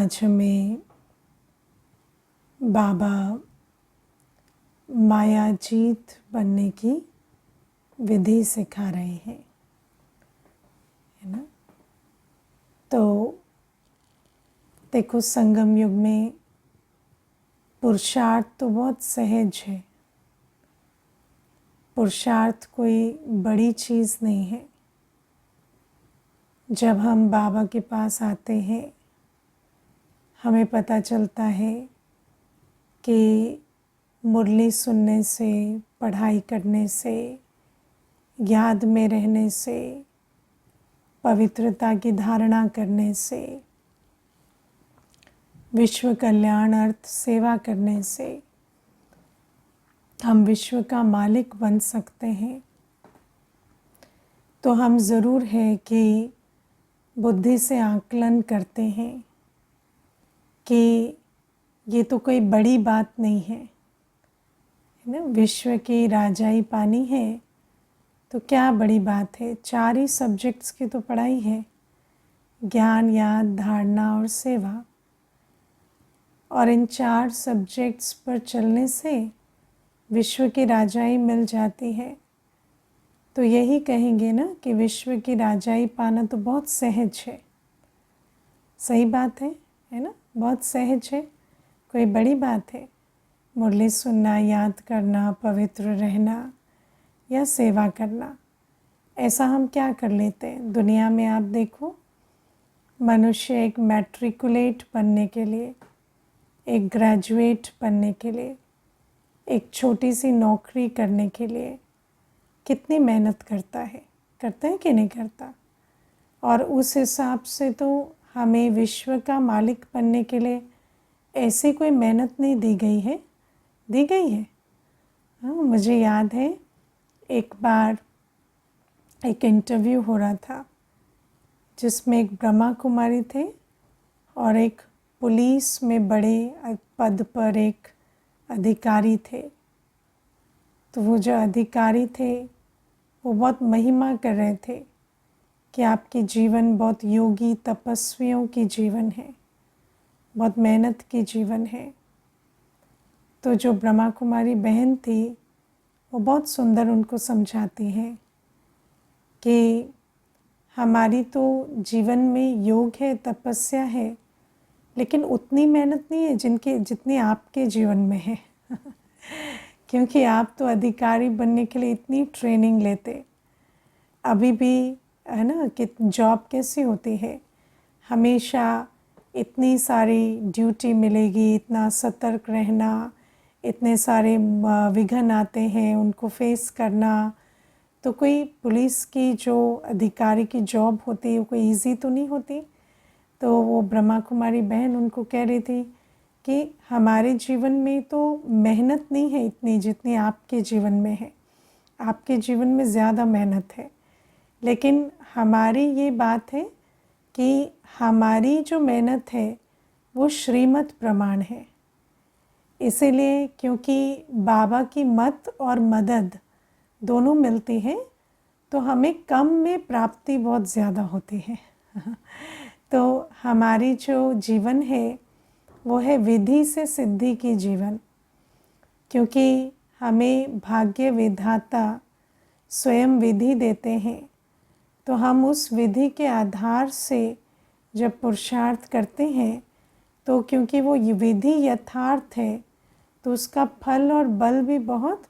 आज हमें बाबा मायाजीत बनने की विधि सिखा रहे हैं, है ना। तो देखो, संगम युग में पुरुषार्थ तो बहुत सहज है। पुरुषार्थ कोई बड़ी चीज़ नहीं है। जब हम बाबा के पास आते हैं, हमें पता चलता है कि मुरली सुनने से, पढ़ाई करने से, याद में रहने से, पवित्रता की धारणा करने से, विश्व कल्याण अर्थ सेवा करने से हम विश्व का मालिक बन सकते हैं। तो हम ज़रूर है कि बुद्धि से आकलन करते हैं कि ये तो कोई बड़ी बात नहीं है ना। विश्व की राजाई पानी है तो क्या बड़ी बात है। 4 ही सब्जेक्ट्स की तो पढ़ाई है, ज्ञान, याद, धारणा और सेवा। और इन 4 सब्जेक्ट्स पर चलने से विश्व की राजाई मिल जाती है। तो यही कहेंगे ना कि विश्व की राजाई पाना तो बहुत सहज है। सही बात है ना, बहुत सहज है, कोई बड़ी बात है। मुरली सुनना, याद करना, पवित्र रहना या सेवा करना, ऐसा हम क्या कर लेते हैं। दुनिया में आप देखो, मनुष्य एक मैट्रिकुलेट बनने के लिए, एक ग्रेजुएट बनने के लिए, एक छोटी सी नौकरी करने के लिए कितनी मेहनत करता है कि नहीं करता। और उस हिसाब से तो हमें विश्व का मालिक बनने के लिए ऐसी कोई मेहनत नहीं दी गई है। हाँ, मुझे याद है एक बार एक इंटरव्यू हो रहा था जिसमें एक ब्रह्मा कुमारी थे और एक पुलिस में बड़े पद पर एक अधिकारी थे। तो वो जो अधिकारी थे वो बहुत महिमा कर रहे थे कि आपकी जीवन बहुत योगी तपस्वियों की जीवन है, बहुत मेहनत की जीवन है। तो जो ब्रह्मा कुमारी बहन थी वो बहुत सुंदर उनको समझाती है कि हमारी तो जीवन में योग है, तपस्या है, लेकिन उतनी मेहनत नहीं है जितनी आपके जीवन में है। क्योंकि आप तो अधिकारी बनने के लिए इतनी ट्रेनिंग लेते। अभी भी है ना कि जॉब कैसी होती है, हमेशा इतनी सारी ड्यूटी मिलेगी, इतना सतर्क रहना, इतने सारे विघ्न आते हैं, उनको फेस करना। तो कोई पुलिस की जो अधिकारी की जॉब होती है वो कोई इजी तो नहीं होती। तो वो ब्रह्मा कुमारी बहन उनको कह रही थी कि हमारे जीवन में तो मेहनत नहीं है इतनी जितनी आपके जीवन में है। आपके जीवन में ज़्यादा मेहनत है, लेकिन हमारी ये बात है कि हमारी जो मेहनत है वो श्रीमत प्रमाण है। इसीलिए क्योंकि बाबा की मत और मदद दोनों मिलती है तो हमें कम में प्राप्ति बहुत ज़्यादा होती है। तो हमारी जो जीवन है वो है विधि से सिद्धि की जीवन। क्योंकि हमें भाग्य विधाता स्वयं विधि देते हैं, तो हम उस विधि के आधार से जब पुरुषार्थ करते हैं तो क्योंकि वो विधि यथार्थ है तो उसका फल और बल भी बहुत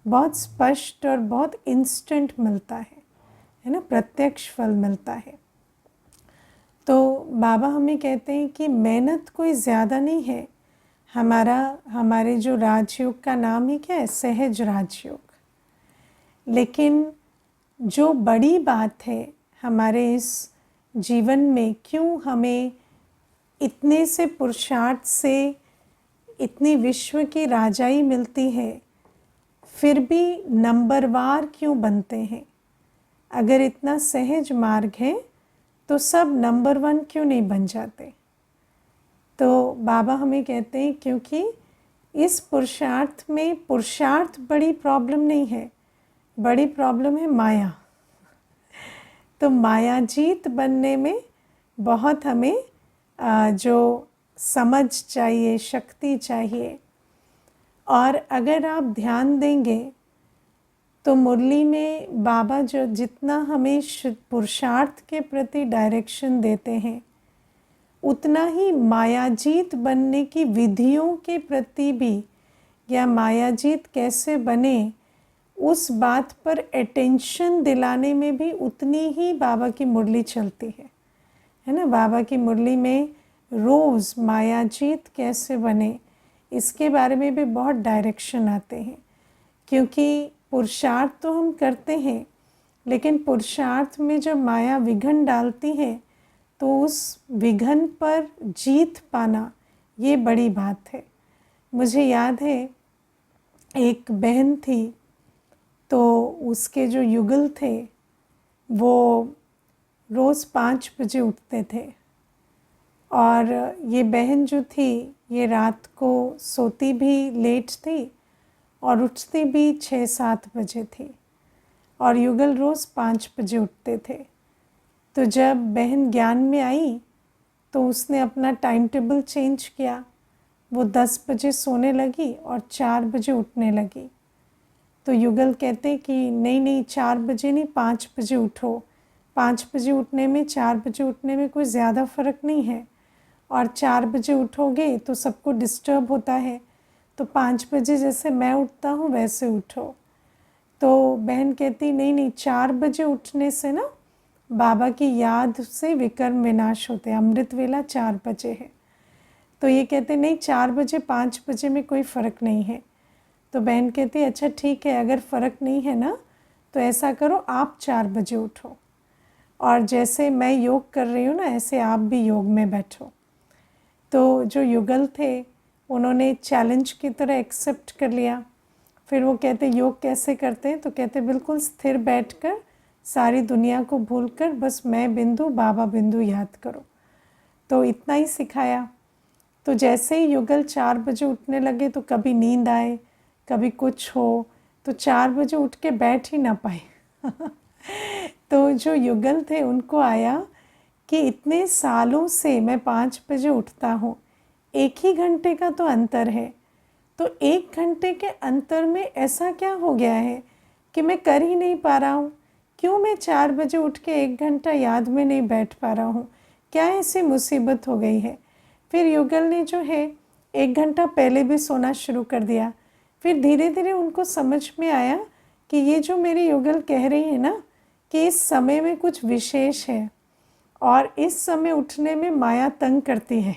बहुत स्पष्ट और बहुत इंस्टेंट मिलता है ना, प्रत्यक्ष फल मिलता है। तो बाबा हमें कहते हैं कि मेहनत कोई ज़्यादा नहीं है। हमारे जो राजयोग का नाम ही क्या है, सहज राजयोग। लेकिन जो बड़ी बात है हमारे इस जीवन में, क्यों हमें इतने से पुरुषार्थ से इतनी विश्व की राजाई मिलती है, फिर भी नंबरवार क्यों बनते हैं। अगर इतना सहज मार्ग है तो सब नंबर 1 क्यों नहीं बन जाते। तो बाबा हमें कहते हैं क्योंकि इस पुरुषार्थ में, पुरुषार्थ बड़ी प्रॉब्लम नहीं है, बड़ी प्रॉब्लम है माया। तो मायाजीत बनने में बहुत हमें जो समझ चाहिए, शक्ति चाहिए। और अगर आप ध्यान देंगे तो मुरली में बाबा जो जितना हमें पुरुषार्थ के प्रति डायरेक्शन देते हैं, उतना ही मायाजीत बनने की विधियों के प्रति भी, या मायाजीत कैसे बने उस बात पर अटेंशन दिलाने में भी उतनी ही बाबा की मुरली चलती है ना। बाबा की मुरली में रोज़ मायाजीत कैसे बने इसके बारे में भी बहुत डायरेक्शन आते हैं, क्योंकि पुरुषार्थ तो हम करते हैं, लेकिन पुरुषार्थ में जब माया विघन डालती है तो उस विघन पर जीत पाना ये बड़ी बात है। मुझे याद है एक बहन थी, तो उसके जो युगल थे वो रोज़ 5 बजे उठते थे, और ये बहन जो थी ये रात को सोती भी लेट थी और उठती भी 6-7 बजे थी, और युगल रोज़ 5 बजे उठते थे। तो जब बहन ज्ञान में आई तो उसने अपना टाइम टेबल चेंज किया, वो 10 बजे सोने लगी और 4 बजे उठने लगी। तो युगल कहते कि नहीं नहीं, 4 बजे नहीं, 5 बजे उठो। 5 बजे उठने में 4 बजे उठने में कोई ज़्यादा फ़र्क नहीं है, और 4 बजे उठोगे तो सबको डिस्टर्ब होता है, तो 5 बजे जैसे मैं उठता हूँ वैसे उठो। तो बहन कहती नहीं नहीं, 4 बजे उठने से ना बाबा की याद से विकर्म विनाश होते हैं, अमृत वेला 4 बजे है। तो ये कहते नहीं, 4 बजे 5 बजे में कोई फ़र्क नहीं है। तो बहन कहती अच्छा ठीक है, अगर फ़र्क नहीं है ना तो ऐसा करो, आप 4 बजे उठो, और जैसे मैं योग कर रही हूँ ना ऐसे आप भी योग में बैठो। तो जो युगल थे उन्होंने चैलेंज की तरह एक्सेप्ट कर लिया। फिर वो कहते योग कैसे करते हैं, तो कहते बिल्कुल स्थिर बैठकर सारी दुनिया को भूलकर बस मैं बिंदु बाबा बिंदु याद करो। तो इतना ही सिखाया। तो जैसे ही युगल 4 बजे उठने लगे तो कभी नींद आए, कभी कुछ हो, तो 4 बजे उठ के बैठ ही ना पाए। तो जो युगल थे उनको आया कि इतने सालों से मैं 5 बजे उठता हूँ, 1 ही घंटे का तो अंतर है, तो 1 घंटे के अंतर में ऐसा क्या हो गया है कि मैं कर ही नहीं पा रहा हूँ? क्यों मैं 4 बजे उठ के 1 घंटा याद में नहीं बैठ पा रहा हूँ? क्या ऐसी मुसीबत हो गई है? फिर युगल ने जो है 1 घंटा पहले भी सोना शुरू कर दिया। फिर धीरे धीरे उनको समझ में आया कि ये जो मेरी युगल कह रही है ना कि इस समय में कुछ विशेष है, और इस समय उठने में माया तंग करती है।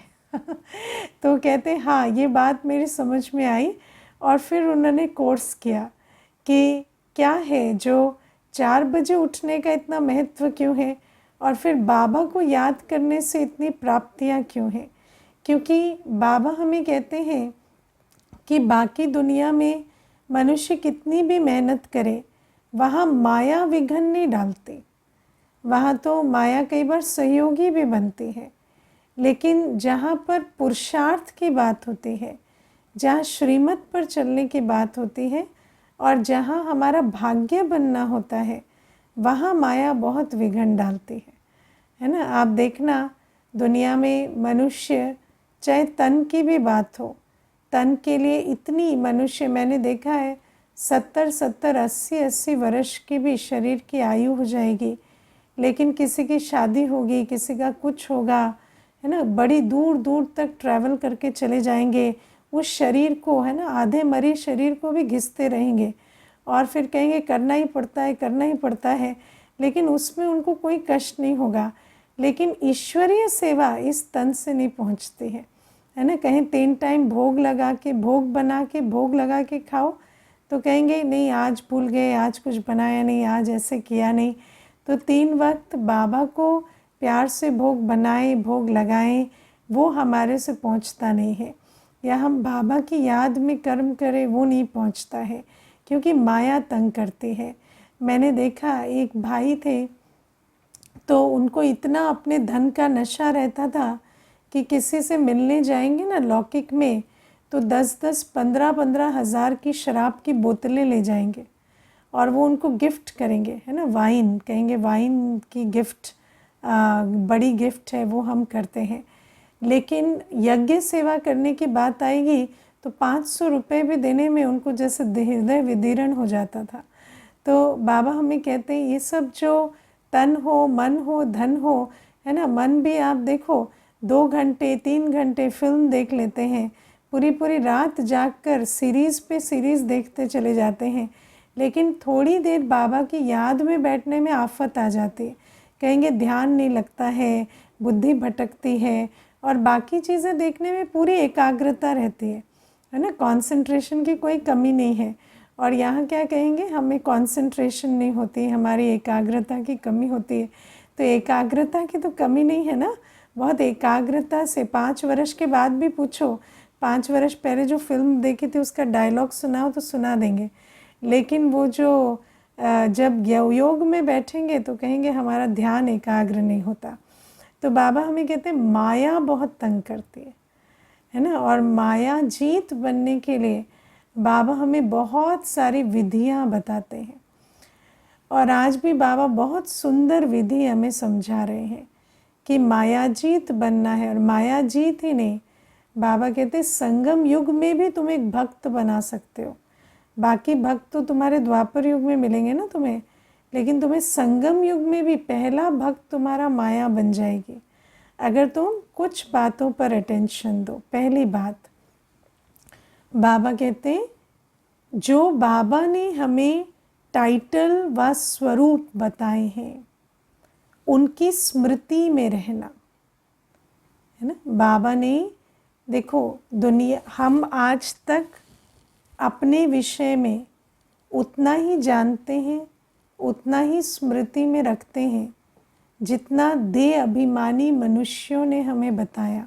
तो कहते हाँ, ये बात मेरी समझ में आई, और फिर उन्होंने कोर्स किया कि क्या है जो 4 बजे उठने का इतना महत्व क्यों है, और फिर बाबा को याद करने से इतनी प्राप्तियाँ क्यों हैं। क्योंकि बाबा हमें कहते हैं कि बाकी दुनिया में मनुष्य कितनी भी मेहनत करे, वहाँ माया विघन नहीं डालती, वहाँ तो माया कई बार सहयोगी भी बनती है। लेकिन जहाँ पर पुरुषार्थ की बात होती है, जहाँ श्रीमत पर चलने की बात होती है, और जहाँ हमारा भाग्य बनना होता है, वहाँ माया बहुत विघन डालती है ना। आप देखना दुनिया में मनुष्य, चाहे तन की भी बात हो, तन के लिए इतनी मनुष्य मैंने देखा है 70-70, 80-80 वर्ष की भी शरीर की आयु हो जाएगी, लेकिन किसी की शादी होगी, किसी का कुछ होगा, है ना, बड़ी दूर दूर तक ट्रैवल करके चले जाएंगे, उस शरीर को, है ना, आधे मरे शरीर को भी घिसते रहेंगे, और फिर कहेंगे करना ही पड़ता है, करना ही पड़ता है, लेकिन उसमें उनको कोई कष्ट नहीं होगा। लेकिन ईश्वरीय सेवा इस तन से नहीं पहुंचती है ना। कहीं 3 टाइम भोग लगा के, भोग बना के, भोग लगा के खाओ तो कहेंगे नहीं आज भूल गए, आज कुछ बनाया नहीं, आज ऐसे किया नहीं। तो 3 वक्त बाबा को प्यार से भोग बनाएं, भोग लगाएं, वो हमारे से पहुंचता नहीं है। या हम बाबा की याद में कर्म करें, वो नहीं पहुंचता है, क्योंकि माया तंग करती है। मैंने देखा एक भाई थे, तो उनको इतना अपने धन का नशा रहता था कि किसी से मिलने जाएंगे ना लौकिक में, तो 10-10, 15-15 हज़ार की शराब की बोतलें ले जाएंगे, और वो उनको गिफ्ट करेंगे, है ना, वाइन कहेंगे, वाइन की गिफ्ट बड़ी गिफ्ट है, वो हम करते हैं। लेकिन यज्ञ सेवा करने की बात आएगी तो 500 रुपये भी देने में उनको जैसे हृदय विदीर्ण हो जाता था। तो बाबा हमें कहते हैं ये सब जो तन हो, मन हो, धन हो, है ना, मन भी आप देखो 2 घंटे 3 घंटे फिल्म देख लेते हैं, पूरी पूरी रात जागकर सीरीज़ पे सीरीज़ देखते चले जाते हैं, लेकिन थोड़ी देर बाबा की याद में बैठने में आफत आ जाती है। कहेंगे ध्यान नहीं लगता है, बुद्धि भटकती है, और बाकी चीज़ें देखने में पूरी एकाग्रता रहती है ना, कंसंट्रेशन की कोई कमी नहीं है। और यहाँ क्या कहेंगे, हमें कंसंट्रेशन नहीं होती, हमारी एकाग्रता की कमी होती है। तो एकाग्रता की तो कमी नहीं है ना, बहुत एकाग्रता से 5 वर्ष के बाद भी पूछो, 5 वर्ष पहले जो फिल्म देखी थी उसका डायलॉग सुनाओ तो सुना देंगे, लेकिन वो जो जब योग में बैठेंगे तो कहेंगे हमारा ध्यान एकाग्र नहीं होता। तो बाबा हमें कहते हैं माया बहुत तंग करती है ना, और माया जीत बनने के लिए बाबा हमें बहुत सारी विधियां बताते हैं। और आज भी बाबा बहुत सुंदर विधि हमें समझा रहे हैं कि माया जीत बनना है। और माया जीत ही नहीं, बाबा कहते हैं संगम युग में भी तुम एक भक्त बना सकते हो। बाकी भक्त तो तुम्हारे द्वापर युग में मिलेंगे ना तुम्हें, लेकिन तुम्हें संगम युग में भी पहला भक्त तुम्हारा माया बन जाएगी अगर तुम कुछ बातों पर अटेंशन दो। पहली बात, बाबा कहते हैं जो बाबा ने हमें टाइटल व स्वरूप बताए हैं उनकी स्मृति में रहना, है ना। बाबा ने देखो दुनिया, हम आज तक अपने विषय में उतना ही जानते हैं, उतना ही स्मृति में रखते हैं जितना देह अभिमानी मनुष्यों ने हमें बताया,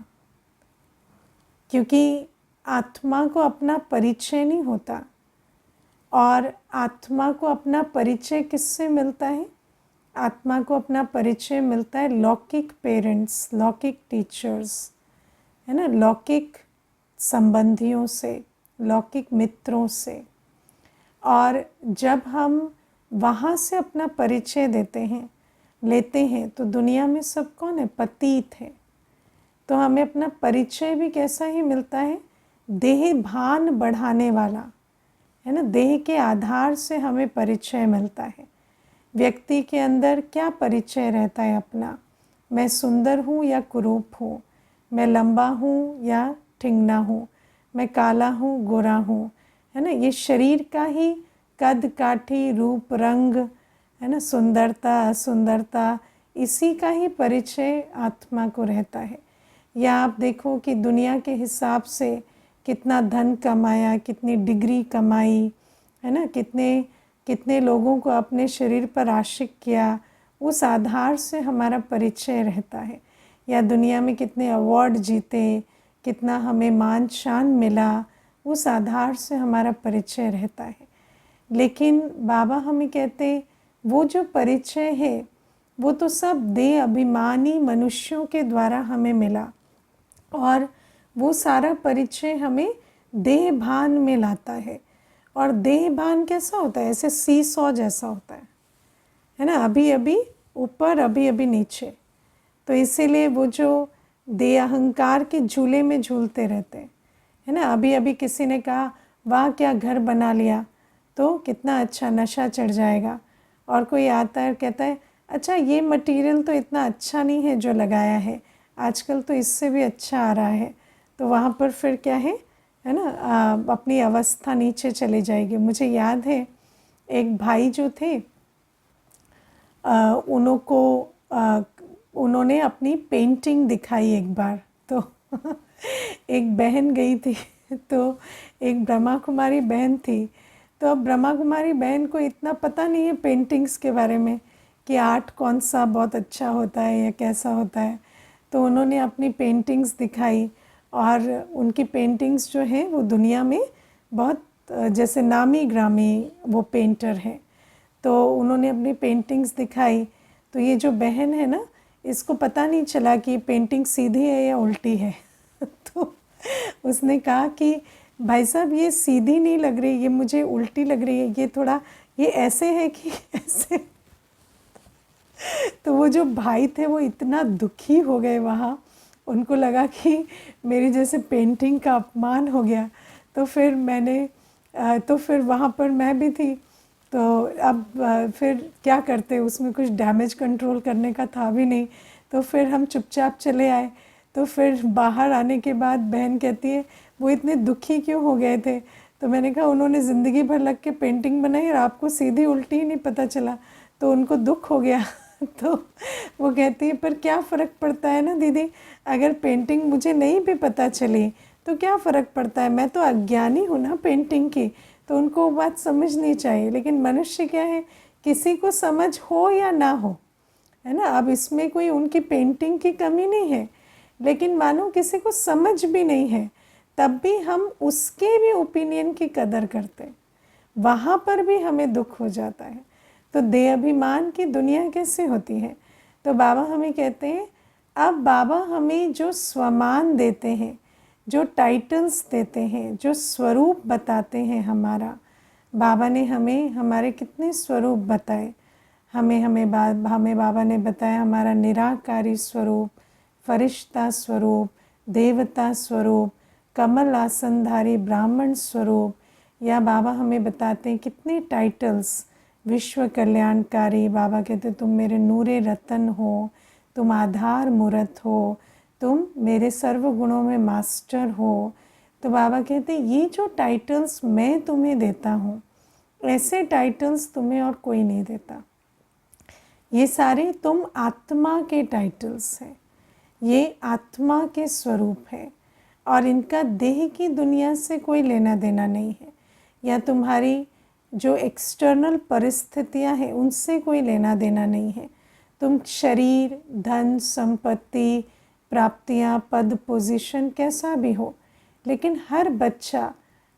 क्योंकि आत्मा को अपना परिचय नहीं होता। और आत्मा को अपना परिचय किससे मिलता है? आत्मा को अपना परिचय मिलता है लौकिक पेरेंट्स, लौकिक टीचर्स, है ना, लौकिक संबंधियों से, लौकिक मित्रों से। और जब हम वहाँ से अपना परिचय लेते हैं तो दुनिया में सब कौन है? पतीत है। तो हमें अपना परिचय भी कैसा ही मिलता है? देह भान बढ़ाने वाला, है ना। देह के आधार से हमें परिचय मिलता है। व्यक्ति के अंदर क्या परिचय रहता है अपना? मैं सुंदर हूँ या कुरूप हूँ, मैं लंबा हूँ या ठिंगना हूँ, मैं काला हूँ गोरा हूँ, है ना। ये शरीर का ही कद काठी, रूप रंग, है ना, सुंदरता असुंदरता, इसी का ही परिचय आत्मा को रहता है। या आप देखो कि दुनिया के हिसाब से कितना धन कमाया, कितनी डिग्री कमाई, है ना, कितने लोगों को अपने शरीर पर आशिक किया, उस आधार से हमारा परिचय रहता है। या दुनिया में कितने अवार्ड जीते, कितना हमें मान शान मिला, उस आधार से हमारा परिचय रहता है। लेकिन बाबा हमें कहते वो जो परिचय है वो तो सब देह अभिमानी मनुष्यों के द्वारा हमें मिला, और वो सारा परिचय हमें देह भान में लाता है। और देह भान कैसा होता है? ऐसे सीसॉ जैसा होता है ना, अभी अभी ऊपर अभी अभी नीचे। तो इसीलिए वो जो देह अहंकार के झूले में झूलते रहते हैं, है ना। अभी अभी किसी ने कहा वाह क्या घर बना लिया, तो कितना अच्छा, नशा चढ़ जाएगा। और कोई आता है कहता है अच्छा ये मटेरियल तो इतना अच्छा नहीं है जो लगाया है, आजकल तो इससे भी अच्छा आ रहा है। तो वहाँ पर फिर क्या है ना, अपनी अवस्था नीचे चली जाएगी। मुझे याद है एक भाई जो थे, उन्होंने अपनी पेंटिंग दिखाई एक बार। तो एक बहन गई थी, तो एक ब्रह्मा कुमारी बहन थी। तो अब ब्रह्मा कुमारी बहन को इतना पता नहीं है पेंटिंग्स के बारे में कि आर्ट कौन सा बहुत अच्छा होता है या कैसा होता है। तो उन्होंने अपनी पेंटिंग्स दिखाई, और उनकी पेंटिंग्स जो है वो दुनिया में बहुत जैसे नामी ग्रामी वो पेंटर हैं। तो उन्होंने अपनी पेंटिंग्स दिखाई, तो ये जो बहन है ना, इसको पता नहीं चला कि पेंटिंग सीधी है या उल्टी है। तो उसने कहा कि भाई साहब ये सीधी नहीं लग रही, ये मुझे उल्टी लग रही है, ये थोड़ा ये ऐसे है कि ऐसे। तो वो जो भाई थे वो इतना दुखी हो गए वहाँ, उनको लगा कि मेरी जैसे पेंटिंग का अपमान हो गया। तो फिर तो फिर वहाँ पर मैं भी थी, तो अब फिर क्या करते, उसमें कुछ डैमेज कंट्रोल करने का था भी नहीं। तो फिर हम चुपचाप चले आए। तो फिर बाहर आने के बाद बहन कहती है वो इतने दुखी क्यों हो गए थे। तो मैंने कहा उन्होंने ज़िंदगी भर लग के पेंटिंग बनाई और आपको सीधी उल्टी ही नहीं पता चला, तो उनको दुख हो गया। तो वो कहती है पर क्या फ़र्क पड़ता है ना दीदी, अगर पेंटिंग मुझे नहीं भी पता चली तो क्या फ़र्क पड़ता है, मैं तो अज्ञानी हूँ ना पेंटिंग की। तो उनको वो बात समझनी चाहिए। लेकिन मनुष्य क्या है, किसी को समझ हो या ना हो, है ना, अब इसमें कोई उनकी पेंटिंग की कमी नहीं है, लेकिन मानो किसी को समझ भी नहीं है, तब भी हम उसके भी ओपिनियन की कदर करते हैं, वहाँ पर भी हमें दुख हो जाता है। तो देह अभिमान की दुनिया कैसे होती है। तो बाबा हमें कहते हैं, अब बाबा हमें जो स्वमान देते हैं, जो टाइटल्स देते हैं, जो स्वरूप बताते हैं हमारा, बाबा ने हमें हमारे कितने स्वरूप बताए। हमें बाबा ने बताया हमारा निराकारी स्वरूप, फरिश्ता स्वरूप, देवता स्वरूप, कमल आसनधारी ब्राह्मण स्वरूप, या बाबा हमें बताते हैं कितने टाइटल्स, विश्व कल्याणकारी। बाबा कहते तुम मेरे नूरे रतन हो, तुम आधार मूर्त हो, तुम मेरे सर्व गुणों में मास्टर हो। तो बाबा कहते ये जो टाइटल्स मैं तुम्हें देता हूँ, ऐसे टाइटल्स तुम्हें और कोई नहीं देता। ये सारे तुम आत्मा के टाइटल्स हैं, ये आत्मा के स्वरूप है, और इनका देह की दुनिया से कोई लेना देना नहीं है, या तुम्हारी जो एक्सटर्नल परिस्थितियां हैं उनसे कोई लेना देना नहीं है। तुम शरीर, धन, संपत्ति, प्राप्तियां, पद, पोजीशन कैसा भी हो, लेकिन हर बच्चा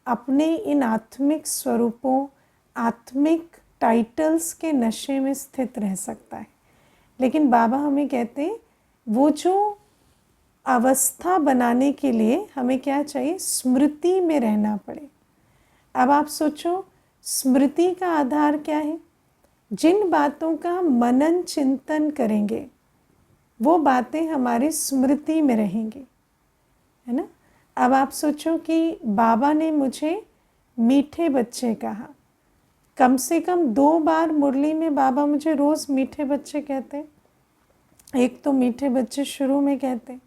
अपने इन आत्मिक स्वरूपों, आत्मिक टाइटल्स के नशे में स्थित रह सकता है। लेकिन बाबा हमें कहते हैं वो जो अवस्था बनाने के लिए हमें क्या चाहिए, स्मृति में रहना पड़े। अब आप सोचो स्मृति का आधार क्या है, जिन बातों का मनन चिंतन करेंगे वो बातें हमारी स्मृति में रहेंगी, है ना। अब आप सोचो कि बाबा ने मुझे मीठे बच्चे कहा, कम से कम 2 बार मुरली में बाबा मुझे रोज़ मीठे बच्चे कहते। एक तो मीठे बच्चे शुरू में कहते,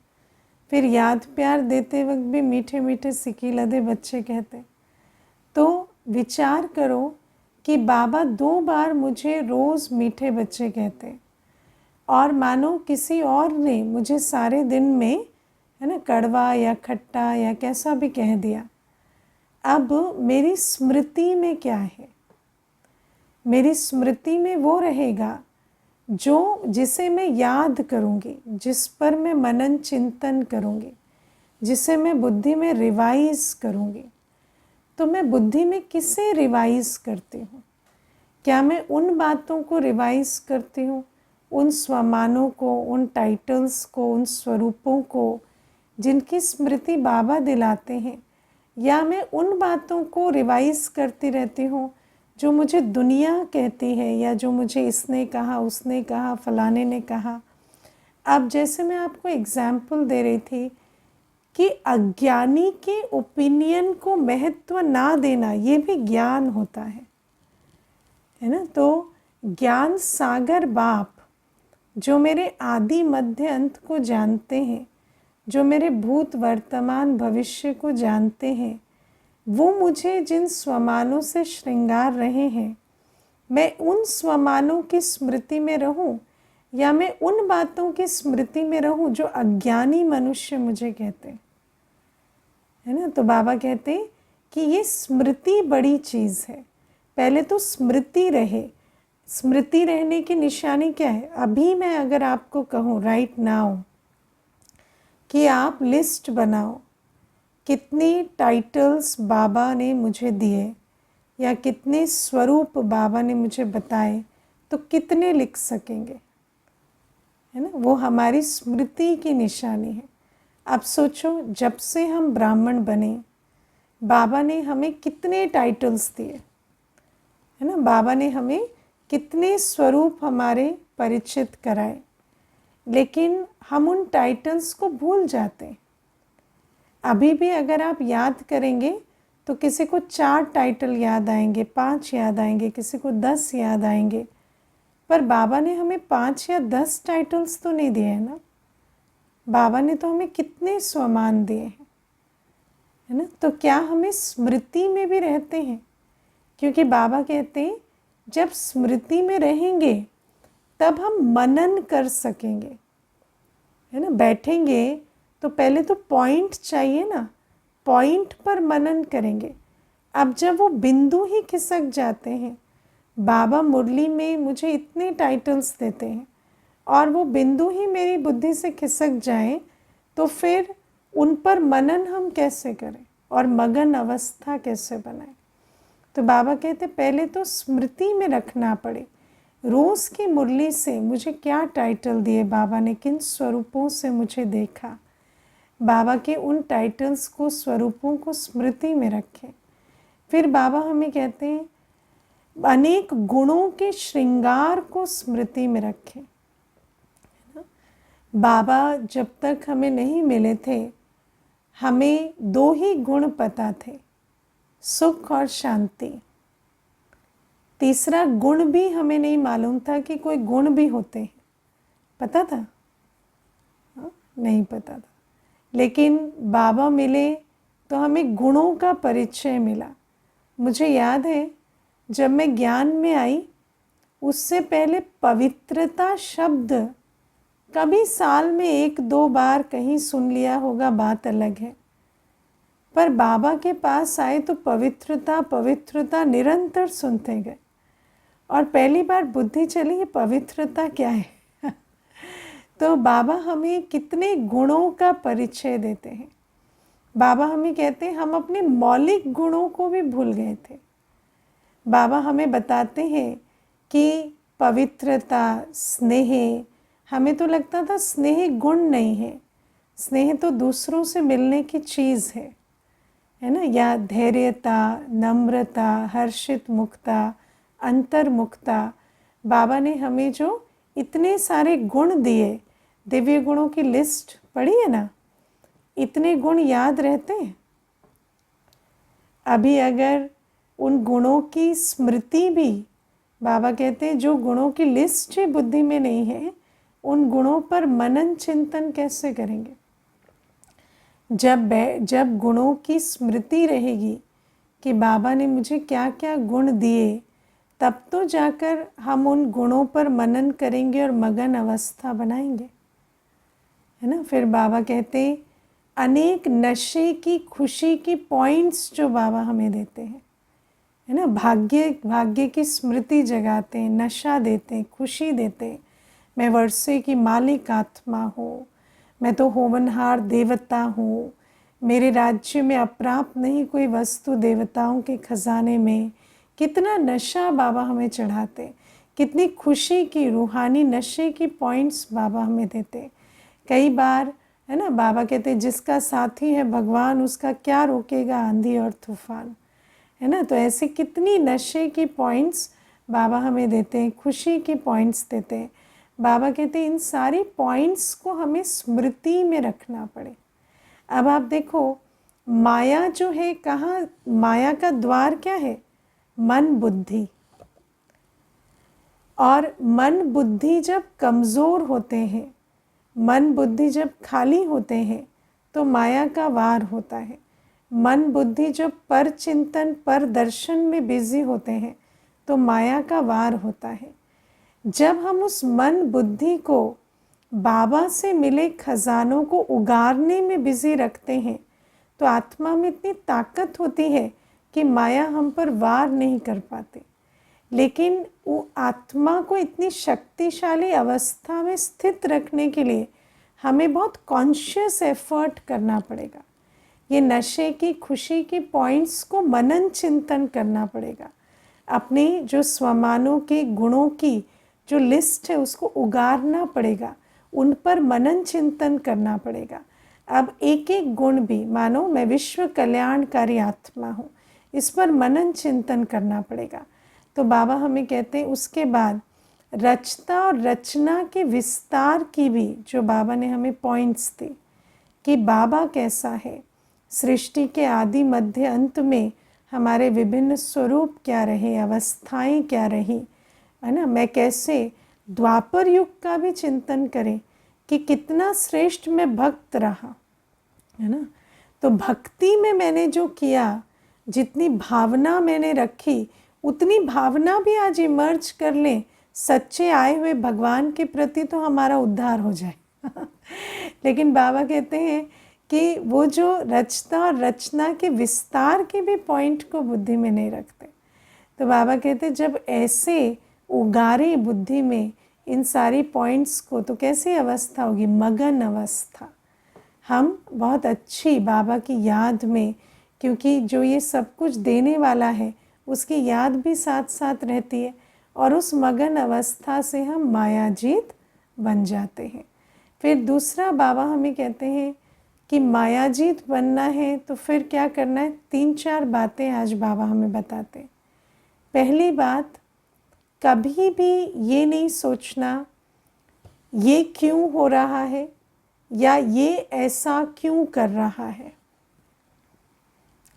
फिर याद प्यार देते वक्त भी मीठे मीठे सिकी लदे बच्चे कहते। तो विचार करो कि बाबा 2 बार मुझे रोज़ मीठे बच्चे कहते, और मानो किसी और ने मुझे सारे दिन में, है ना, कड़वा या खट्टा या कैसा भी कह दिया। अब मेरी स्मृति में क्या है, मेरी स्मृति में वो रहेगा जो जिसे मैं याद करूँगी, जिस पर मैं मनन चिंतन करूँगी, जिसे मैं बुद्धि में रिवाइज करूँगी। तो मैं बुद्धि में किसे रिवाइज करती हूँ, क्या मैं उन बातों को रिवाइज करती हूँ, उन स्वमानों को, उन टाइटल्स को, उन स्वरूपों को जिनकी स्मृति बाबा दिलाते हैं, या मैं उन बातों को रिवाइज करती रहती हूँ जो मुझे दुनिया कहती है, या जो मुझे इसने कहा, उसने कहा, फलाने ने कहा। अब जैसे मैं आपको एग्जाम्पल दे रही थी कि अज्ञानी के ओपिनियन को महत्व ना देना, ये भी ज्ञान होता है ना। तो ज्ञान सागर बाप जो मेरे आदि मध्य अंत को जानते हैं, जो मेरे भूत वर्तमान भविष्य को जानते हैं, वो मुझे जिन स्वमानों से श्रृंगार रहे हैं, मैं उन स्वमानों की स्मृति में रहूं, या मैं उन बातों की स्मृति में रहूं जो अज्ञानी मनुष्य मुझे कहते, है ना। तो बाबा कहते कि ये स्मृति बड़ी चीज़ है। पहले तो स्मृति रहे। स्मृति रहने की निशानी क्या है, अभी मैं अगर आपको कहूँ राइट नाउ कि आप लिस्ट बनाओ कितने टाइटल्स बाबा ने मुझे दिए, या कितने स्वरूप बाबा ने मुझे बताए, तो कितने लिख सकेंगे, है ना। वो हमारी स्मृति की निशानी है। अब सोचो जब से हम ब्राह्मण बने, बाबा ने हमें कितने टाइटल्स दिए, है ना। बाबा ने हमें कितने स्वरूप हमारे परिचित कराए, लेकिन हम उन टाइटल्स को भूल जाते हैं। अभी भी अगर आप याद करेंगे तो किसी को 4 टाइटल याद आएंगे, 5 याद आएंगे, किसी को 10 याद आएंगे, पर बाबा ने हमें 5 या 10 टाइटल्स तो नहीं दिए हैं ना। बाबा ने तो हमें कितने स्वमान दिए हैं, है ना। तो क्या हमें स्मृति में भी रहते हैं? क्योंकि बाबा कहते हैं जब स्मृति में रहेंगे तब हम मनन कर सकेंगे, है ना। बैठेंगे तो पहले तो पॉइंट चाहिए ना, पॉइंट पर मनन करेंगे। अब जब वो बिंदु ही खिसक जाते हैं, बाबा मुरली में मुझे इतने टाइटल्स देते हैं और वो बिंदु ही मेरी बुद्धि से खिसक जाएं, तो फिर उन पर मनन हम कैसे करें और मगन अवस्था कैसे बनाएं? तो बाबा कहते पहले तो स्मृति में रखना पड़े। रोज़ की मुरली से मुझे क्या टाइटल दिए बाबा ने, किन स्वरूपों से मुझे देखा, बाबा के उन टाइटल्स को, स्वरूपों को स्मृति में रखें। फिर बाबा हमें कहते हैं अनेक गुणों के श्रृंगार को स्मृति में रखें। बाबा जब तक हमें नहीं मिले थे, हमें 2 ही गुण पता थे, सुख और शांति। तीसरा गुण भी हमें नहीं मालूम था कि कोई गुण भी होते हैं। पता था? नहीं पता था। लेकिन बाबा मिले तो हमें गुणों का परिचय मिला। मुझे याद है जब मैं ज्ञान में आई, उससे पहले पवित्रता शब्द कभी साल में 1-2 बार कहीं सुन लिया होगा, बात अलग है। पर बाबा के पास आए तो पवित्रता पवित्रता निरंतर सुनते गए और पहली बार बुद्धि चली ये पवित्रता क्या है। तो बाबा हमें कितने गुणों का परिचय देते हैं। बाबा हमें कहते हैं हम अपने मौलिक गुणों को भी भूल गए थे। बाबा हमें बताते हैं कि पवित्रता, स्नेह, हमें तो लगता था स्नेह गुण नहीं है, स्नेह तो दूसरों से मिलने की चीज़ है ना। या धैर्यता, नम्रता, हर्षित मुक्ता, अंतर्मुखता। बाबा ने हमें जो इतने सारे गुण दिए, दिव्य गुणों की लिस्ट पढ़ी है ना, इतने गुण याद रहते हैं? अभी अगर उन गुणों की स्मृति भी, बाबा कहते हैं जो गुणों की लिस्ट ही बुद्धि में नहीं है, उन गुणों पर मनन चिंतन कैसे करेंगे? जब गुणों की स्मृति रहेगी कि बाबा ने मुझे क्या क्या गुण दिए, तब तो जाकर हम उन गुणों पर मनन करेंगे और मगन अवस्था बनाएंगे, है ना। फिर बाबा कहते हैं अनेक नशे की, खुशी की पॉइंट्स जो बाबा हमें देते हैं, है ना। भाग्य की स्मृति जगाते हैं, नशा देते हैं, खुशी देते हैं। मैं वर्षे की मालिक आत्मा हूँ, मैं तो होमनहार देवता हूँ, मेरे राज्य में अप्राप्त नहीं कोई वस्तु देवताओं के खजाने में। कितना नशा बाबा हमें चढ़ाते, कितनी खुशी की रूहानी नशे की पॉइंट्स बाबा हमें देते। कई बार, है ना, बाबा कहते जिसका साथी है भगवान, उसका क्या रोकेगा आंधी और तूफान, है ना। तो ऐसे कितनी नशे की पॉइंट्स बाबा हमें देते हैं, खुशी की पॉइंट्स देते हैं। बाबा कहते हैं इन सारी पॉइंट्स को हमें स्मृति में रखना पड़े। अब आप देखो माया जो है, कहाँ माया का द्वार क्या है? मन बुद्धि। और मन बुद्धि जब कमज़ोर होते हैं, मन बुद्धि जब खाली होते हैं, तो माया का वार होता है। मन बुद्धि जब पर चिंतन, पर दर्शन में बिजी होते हैं, तो माया का वार होता है। जब हम उस मन बुद्धि को बाबा से मिले खजानों को उगारने में बिजी रखते हैं, तो आत्मा में इतनी ताकत होती है कि माया हम पर वार नहीं कर पाती। लेकिन वो आत्मा को इतनी शक्तिशाली अवस्था में स्थित रखने के लिए हमें बहुत कॉन्शियस एफर्ट करना पड़ेगा। ये नशे की, खुशी की पॉइंट्स को मनन चिंतन करना पड़ेगा। अपने जो स्वमानों के गुणों की जो लिस्ट है उसको उगारना पड़ेगा, उन पर मनन चिंतन करना पड़ेगा। अब एक एक गुण भी, मानो मैं विश्व कल्याणकारी आत्मा हूँ, इस पर मनन चिंतन करना पड़ेगा। तो बाबा हमें कहते हैं उसके बाद रचता और रचना के विस्तार की भी जो बाबा ने हमें पॉइंट्स दी कि बाबा कैसा है, सृष्टि के आदि मध्य अंत में हमारे विभिन्न स्वरूप क्या रहे, अवस्थाएं क्या रही, है ना। मैं कैसे द्वापर युग का भी चिंतन करें कि कितना श्रेष्ठ मैं भक्त रहा, है ना। तो भक्ति में मैंने जो किया, जितनी भावना मैंने रखी, उतनी भावना भी आज इमर्ज कर लें सच्चे आए हुए भगवान के प्रति, तो हमारा उद्धार हो जाए। लेकिन बाबा कहते हैं कि वो जो रचता और रचना के विस्तार के भी पॉइंट को बुद्धि में नहीं रखते। तो बाबा कहते हैं जब ऐसे उगारे बुद्धि में इन सारी पॉइंट्स को, तो कैसी अवस्था होगी, मगन अवस्था। हम बहुत अच्छी बाबा की याद में, क्योंकि जो ये सब कुछ देने वाला है उसकी याद भी साथ साथ रहती है, और उस मगन अवस्था से हम मायाजीत बन जाते हैं। फिर दूसरा बाबा हमें कहते हैं कि मायाजीत बनना है तो फिर क्या करना है। 3-4 बातें आज बाबा हमें बताते हैं। पहली बात, कभी भी ये नहीं सोचना ये क्यों हो रहा है या ये ऐसा क्यों कर रहा है।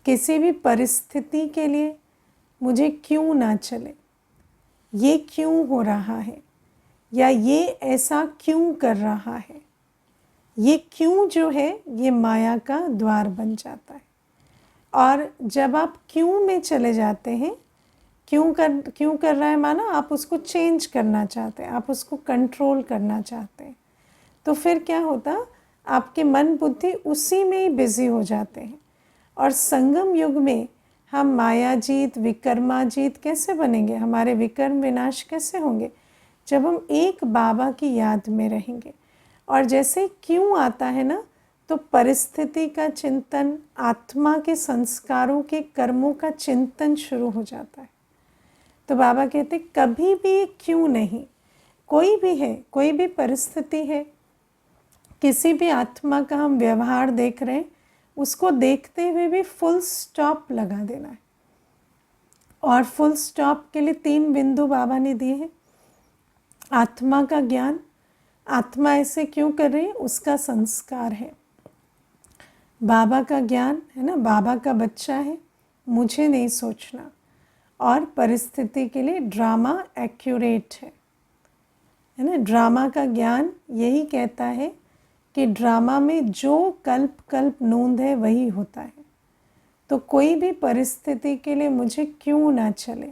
किसी भी परिस्थिति के लिए मुझे क्यों ना चले, ये क्यों हो रहा है या ये ऐसा क्यों कर रहा है। ये क्यों जो है ये माया का द्वार बन जाता है। और जब आप क्यों में चले जाते हैं, क्यों कर रहा है माना आप उसको चेंज करना चाहते हैं, आप उसको कंट्रोल करना चाहते हैं, तो फिर क्या होता, आपके मन बुद्धि उसी में ही बिजी हो जाते हैं। और संगम युग में हम मायाजीत विकर्माजीत कैसे बनेंगे, हमारे विकर्म विनाश कैसे होंगे, जब हम एक बाबा की याद में रहेंगे। और जैसे क्यों आता है ना, तो परिस्थिति का चिंतन, आत्मा के संस्कारों के कर्मों का चिंतन शुरू हो जाता है। तो बाबा कहते कभी भी क्यों नहीं, कोई भी है, कोई भी परिस्थिति है, किसी भी आत्मा का हम व्यवहार देख रहे हैं, उसको देखते हुए भी फुल स्टॉप लगा देना है। और फुल स्टॉप के लिए 3 बिंदु बाबा ने दिए हैं। आत्मा का ज्ञान, आत्मा ऐसे क्यों कर रही है, उसका संस्कार है। बाबा का ज्ञान है ना, बाबा का बच्चा है, मुझे नहीं सोचना। और परिस्थिति के लिए ड्रामा एक्यूरेट है ना। ड्रामा का ज्ञान यही कहता है कि ड्रामा में जो कल्प कल्प नूंद है वही होता है। तो कोई भी परिस्थिति के लिए मुझे क्यों ना चले,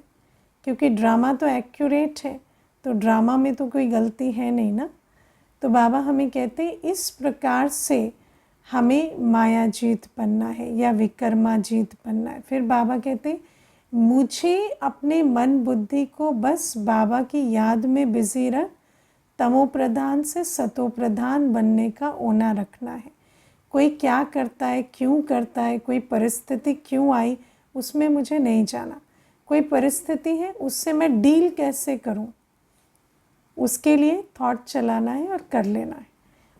क्योंकि ड्रामा तो एक्यूरेट है, तो ड्रामा में तो कोई गलती है नहीं ना। तो बाबा हमें कहते हैं इस प्रकार से हमें मायाजीत बनना है या विकर्माजीत बनना है। फिर बाबा कहते हैं मुझे अपने मन बुद्धि को बस बाबा की याद में बिजी रख तमो प्रधान से सतो प्रधान बनने का ओना रखना है। कोई क्या करता है, क्यों करता है, कोई परिस्थिति क्यों आई, उसमें मुझे नहीं जाना। कोई परिस्थिति है, उससे मैं डील कैसे करूं, उसके लिए थॉट चलाना है और कर लेना है।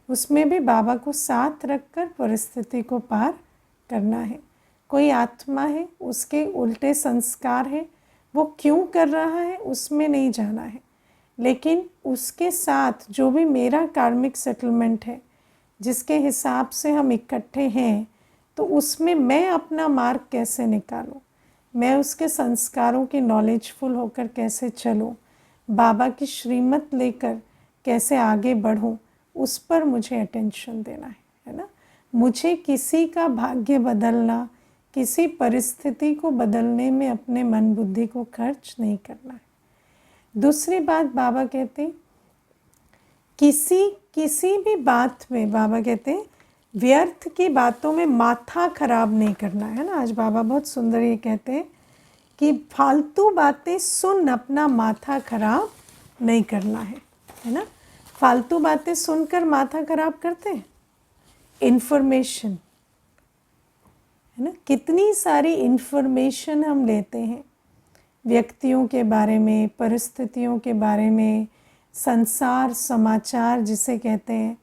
उसमें भी बाबा को साथ रखकर परिस्थिति को पार करना है। कोई आत्मा है, उसके उल्टे संस्कार है, वो क्यों कर रहा है उसमें नहीं जाना है, लेकिन उसके साथ जो भी मेरा कार्मिक सेटलमेंट है, जिसके हिसाब से हम इकट्ठे हैं, तो उसमें मैं अपना मार्ग कैसे निकालूं, मैं उसके संस्कारों की नॉलेजफुल होकर कैसे चलूं, बाबा की श्रीमत लेकर कैसे आगे बढ़ूं, उस पर मुझे अटेंशन देना है ना। मुझे किसी का भाग्य बदलना, किसी परिस्थिति को बदलने में अपने मन बुद्धि को खर्च नहीं करना है। दूसरी बात बाबा कहते हैं किसी भी बात में, बाबा कहते हैं व्यर्थ की बातों में माथा खराब नहीं करना है ना। आज बाबा बहुत सुंदर ये कहते हैं कि फालतू बातें सुन अपना माथा खराब नहीं करना है ना। फालतू बातें सुनकर माथा खराब करते हैं। इन्फॉर्मेशन है ना, कितनी सारी इन्फॉर्मेशन हम लेते हैं व्यक्तियों के बारे में, परिस्थितियों के बारे में, संसार समाचार जिसे कहते हैं,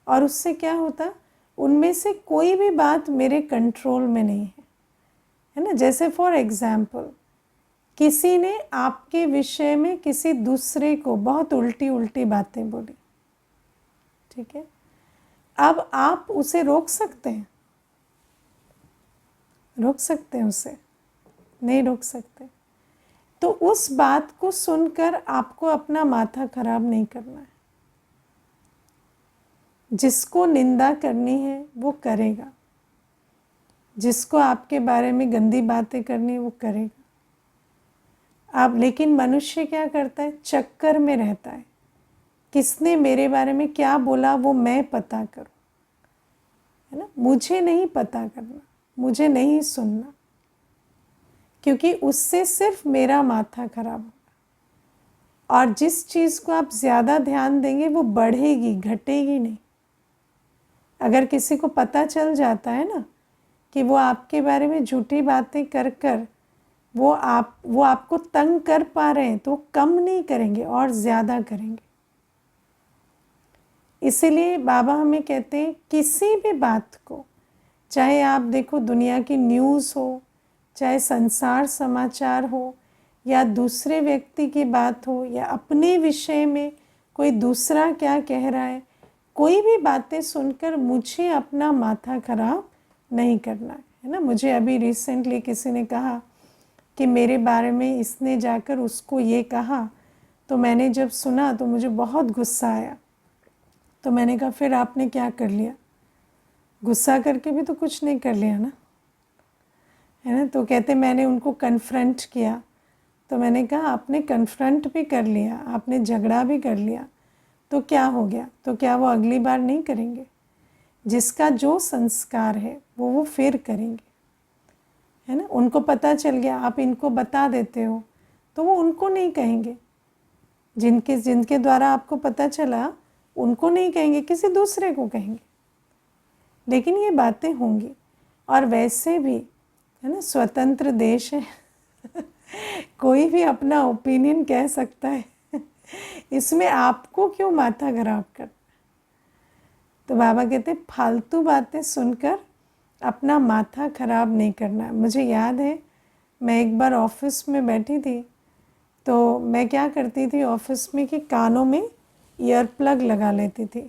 और उससे क्या होता, उनमें से कोई भी बात मेरे कंट्रोल में नहीं है ना। जैसे फॉर एग्जाम्पल किसी ने आपके विषय में किसी दूसरे को बहुत उल्टी उल्टी बातें बोली, ठीक है, अब आप उसे रोक सकते हैं? रोक सकते हैं उसे? नहीं रोक सकते। तो उस बात को सुनकर आपको अपना माथा खराब नहीं करना है। जिसको निंदा करनी है वो करेगा, जिसको आपके बारे में गंदी बातें करनी है वो करेगा। आप लेकिन मनुष्य क्या करता है? चक्कर में रहता है, किसने मेरे बारे में क्या बोला वो मैं पता करूं, है ना। मुझे नहीं पता करना, मुझे नहीं सुनना, क्योंकि उससे सिर्फ मेरा माथा खराब होगा। और जिस चीज़ को आप ज़्यादा ध्यान देंगे वो बढ़ेगी, घटेगी नहीं। अगर किसी को पता चल जाता है ना कि वो आपके बारे में झूठी बातें कर कर वो आपको तंग कर पा रहे हैं, तो कम नहीं करेंगे और ज़्यादा करेंगे। इसीलिए बाबा हमें कहते हैं किसी भी बात को, चाहे आप देखो दुनिया की न्यूज़ हो, चाहे संसार समाचार हो, या दूसरे व्यक्ति की बात हो, या अपने विषय में कोई दूसरा क्या कह रहा है, कोई भी बातें सुनकर मुझे अपना माथा खराब नहीं करना है ना। मुझे अभी रिसेंटली किसी ने कहा कि मेरे बारे में इसने जाकर उसको ये कहा, तो मैंने जब सुना तो मुझे बहुत गुस्सा आया। तो मैंने कहा फिर आपने क्या कर लिया? गुस्सा करके भी तो कुछ नहीं कर लिया ना, है ना। तो कहते मैंने उनको कन्फ्रंट किया। तो मैंने कहा आपने कन्फ्रंट भी कर लिया, आपने झगड़ा भी कर लिया, तो क्या हो गया? तो क्या वो अगली बार नहीं करेंगे? जिसका जो संस्कार है वो फिर करेंगे, है ना। उनको पता चल गया, आप इनको बता देते हो तो वो उनको नहीं कहेंगे। जिनके द्वारा आपको पता चला उनको नहीं कहेंगे, किसी दूसरे को कहेंगे। लेकिन ये बातें होंगी। और वैसे भी, है ना, स्वतंत्र देश है कोई भी अपना ओपिनियन कह सकता है इसमें आपको क्यों माथा खराब कर। तो बाबा कहते फालतू बातें सुनकर अपना माथा खराब नहीं करना है। मुझे याद है मैं एक बार ऑफिस में बैठी थी, तो मैं क्या करती थी ऑफिस में कि कानों में ईयर प्लग लगा लेती थी।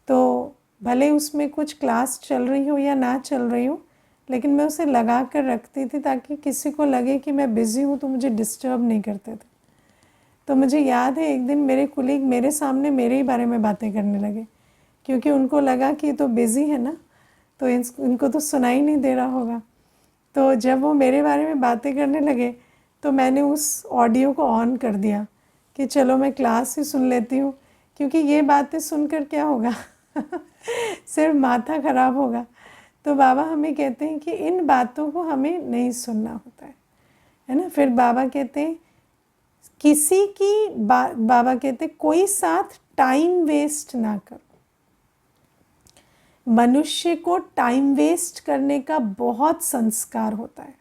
तो भले उसमें कुछ क्लास चल रही हो या ना चल रही हो, लेकिन मैं उसे लगा कर रखती थी ताकि किसी को लगे कि मैं बिज़ी हूँ तो मुझे डिस्टर्ब नहीं करते थे। तो मुझे याद है एक दिन मेरे कुलीग मेरे सामने मेरे ही बारे में बातें करने लगे, क्योंकि उनको लगा कि तो बिज़ी है ना, तो इनको तो सुनाई नहीं दे रहा होगा। तो जब वो मेरे बारे में बातें करने लगे तो मैंने उस ऑडियो को ऑन कर दिया कि चलो मैं क्लास ही सुन लेती हूँ, क्योंकि ये बातें सुनकर क्या होगा सिर्फ माथा ख़राब होगा। तो बाबा हमें कहते हैं कि इन बातों को हमें नहीं सुनना होता है ना। फिर बाबा कहते हैं किसी की बाबा कहते हैं कोई साथ टाइम वेस्ट ना करो। मनुष्य को टाइम वेस्ट करने का बहुत संस्कार होता है।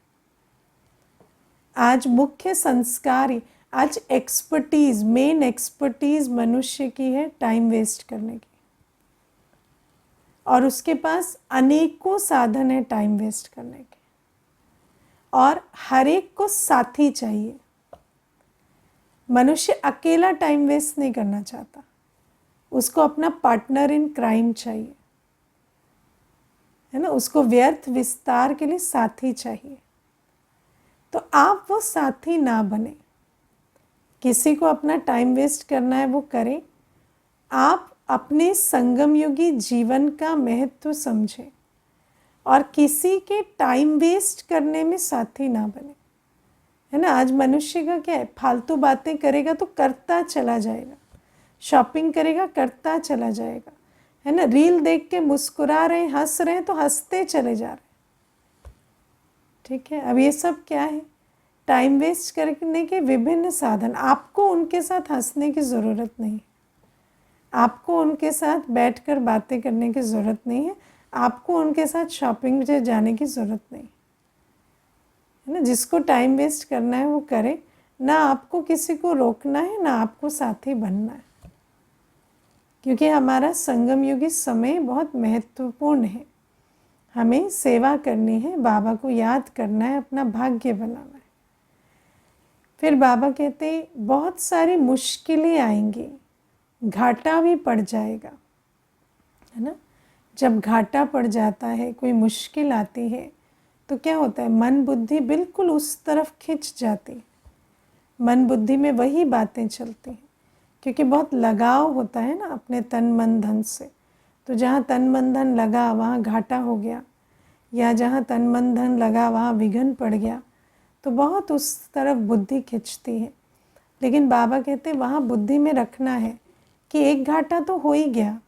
आज मुख्य संस्कार ही, आज एक्सपर्टीज, मेन एक्सपर्टीज मनुष्य की है टाइम वेस्ट करने की। और उसके पास अनेकों साधन है टाइम वेस्ट करने के। और हर एक को साथी चाहिए। मनुष्य अकेला टाइम वेस्ट नहीं करना चाहता, उसको अपना पार्टनर इन क्राइम चाहिए, है ना। उसको व्यर्थ विस्तार के लिए साथी चाहिए। तो आप वो साथी ना बने। किसी को अपना टाइम वेस्ट करना है वो करें। आप अपने संगमयुगी जीवन का महत्व समझें और किसी के टाइम वेस्ट करने में साथी ना बने, है ना। आज मनुष्य का क्या है, फालतू बातें करेगा तो करता चला जाएगा, शॉपिंग करेगा करता चला जाएगा, है ना। रील देख के मुस्कुरा रहे हैं, हंस रहे हैं तो हंसते चले जा रहे हैं, ठीक है। अब ये सब क्या है, टाइम वेस्ट करने के विभिन्न साधन। आपको उनके साथ हंसने की ज़रूरत नहीं, आपको उनके साथ बैठकर बातें करने की ज़रूरत नहीं है, आपको उनके साथ शॉपिंग में जाने की ज़रूरत नहीं, है ना। जिसको टाइम वेस्ट करना है वो करे। ना आपको किसी को रोकना है, ना आपको साथी बनना है, क्योंकि हमारा संगम युगी समय बहुत महत्वपूर्ण है। हमें सेवा करनी है, बाबा को याद करना है, अपना भाग्य बनाना है। फिर बाबा कहते बहुत सारी मुश्किलें आएंगी, घाटा भी पड़ जाएगा, है ना। जब घाटा पड़ जाता है, कोई मुश्किल आती है, तो क्या होता है, मन बुद्धि बिल्कुल उस तरफ खिंच जाती, मन बुद्धि में वही बातें चलती हैं, क्योंकि बहुत लगाव होता है ना अपने तन मन धन से। तो जहाँ तन मन धन लगा वहाँ घाटा हो गया, या जहाँ तन मन धन लगा वहाँ विघ्न पड़ गया, तो बहुत उस तरफ बुद्धि खिंचती है। लेकिन बाबा कहते वहाँ बुद्धि में रखना है कि एक घाटा तो हो ही गया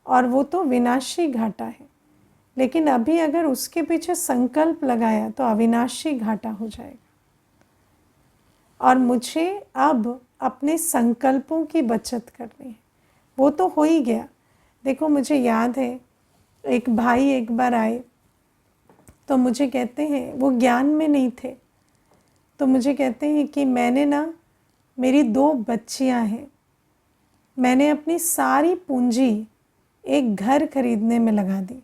और वो तो विनाशी घाटा है, लेकिन अभी अगर उसके पीछे संकल्प लगाया तो अविनाशी घाटा हो जाएगा। और मुझे अब अपने संकल्पों की बचत करनी है। वो तो हो ही गया। देखो मुझे याद है, एक भाई एक बार आए तो मुझे कहते हैं, वो ज्ञान में नहीं थे, तो मुझे कहते हैं कि मैंने ना, मेरी 2 बच्चियां हैं, मैंने अपनी सारी पूंजी एक घर खरीदने में लगा दी।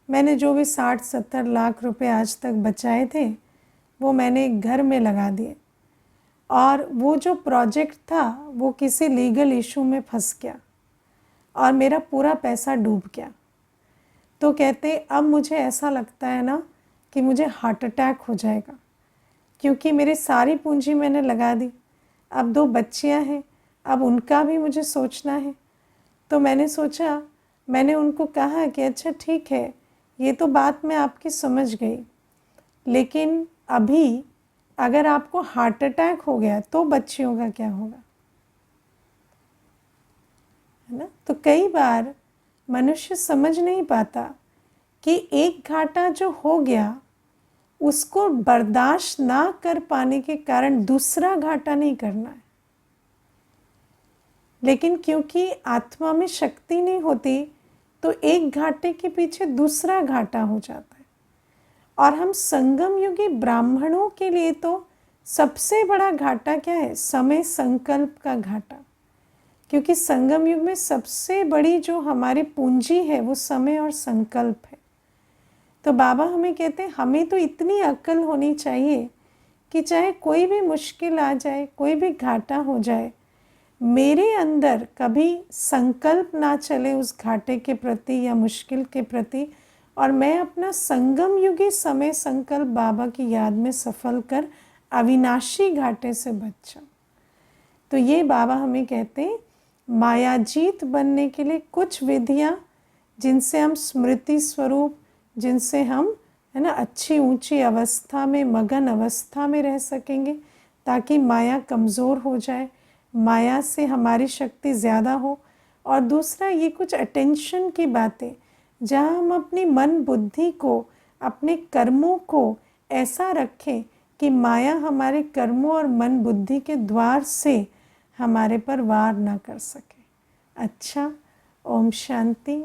मैंने जो भी 60-70 लाख रुपए आज तक बचाए थे वो मैंने एक घर में लगा दिए, और वो जो प्रोजेक्ट था वो किसी लीगल इशू में फंस गया और मेरा पूरा पैसा डूब गया। तो कहते अब मुझे ऐसा लगता है ना कि मुझे हार्ट अटैक हो जाएगा, क्योंकि मेरी सारी पूंजी मैंने लगा दी, अब 2 बच्चियां हैं, अब उनका भी मुझे सोचना है। तो मैंने सोचा, मैंने उनको कहा कि अच्छा ठीक है, ये तो बात मैं आपकी समझ गई, लेकिन अभी अगर आपको हार्ट अटैक हो गया तो बच्चियों का क्या होगा, है ना। तो कई बार मनुष्य समझ नहीं पाता कि एक घाटा जो हो गया उसको बर्दाश्त ना कर पाने के कारण दूसरा घाटा नहीं करना है। लेकिन क्योंकि आत्मा में शक्ति नहीं होती तो एक घाटे के पीछे दूसरा घाटा हो जाता है। और हम संगम युगी ब्राह्मणों के लिए तो सबसे बड़ा घाटा क्या है, समय संकल्प का घाटा। क्योंकि संगम युग में सबसे बड़ी जो हमारी पूंजी है वो समय और संकल्प है। तो बाबा हमें कहते हैं हमें तो इतनी अक्ल होनी चाहिए कि चाहे कोई भी मुश्किल आ जाए, कोई भी घाटा हो जाए, मेरे अंदर कभी संकल्प ना चले उस घाटे के प्रति या मुश्किल के प्रति, और मैं अपना संगम युगी समय संकल्प बाबा की याद में सफल कर अविनाशी घाटे से बच जाऊं। तो ये बाबा हमें कहते हैं मायाजीत बनने के लिए कुछ विधियां जिनसे हम स्मृति स्वरूप, जिनसे हम, है ना, अच्छी ऊंची अवस्था में, मगन अवस्था में रह सकेंगे, ताकि माया कमज़ोर हो जाए, माया से हमारी शक्ति ज़्यादा हो। और दूसरा ये कुछ अटेंशन की बातें, जहाँ हम अपनी मन बुद्धि को, अपने कर्मों को ऐसा रखें कि माया हमारे कर्मों और मन बुद्धि के द्वार से हमारे पर वार ना कर सके। अच्छा, ओम शांति।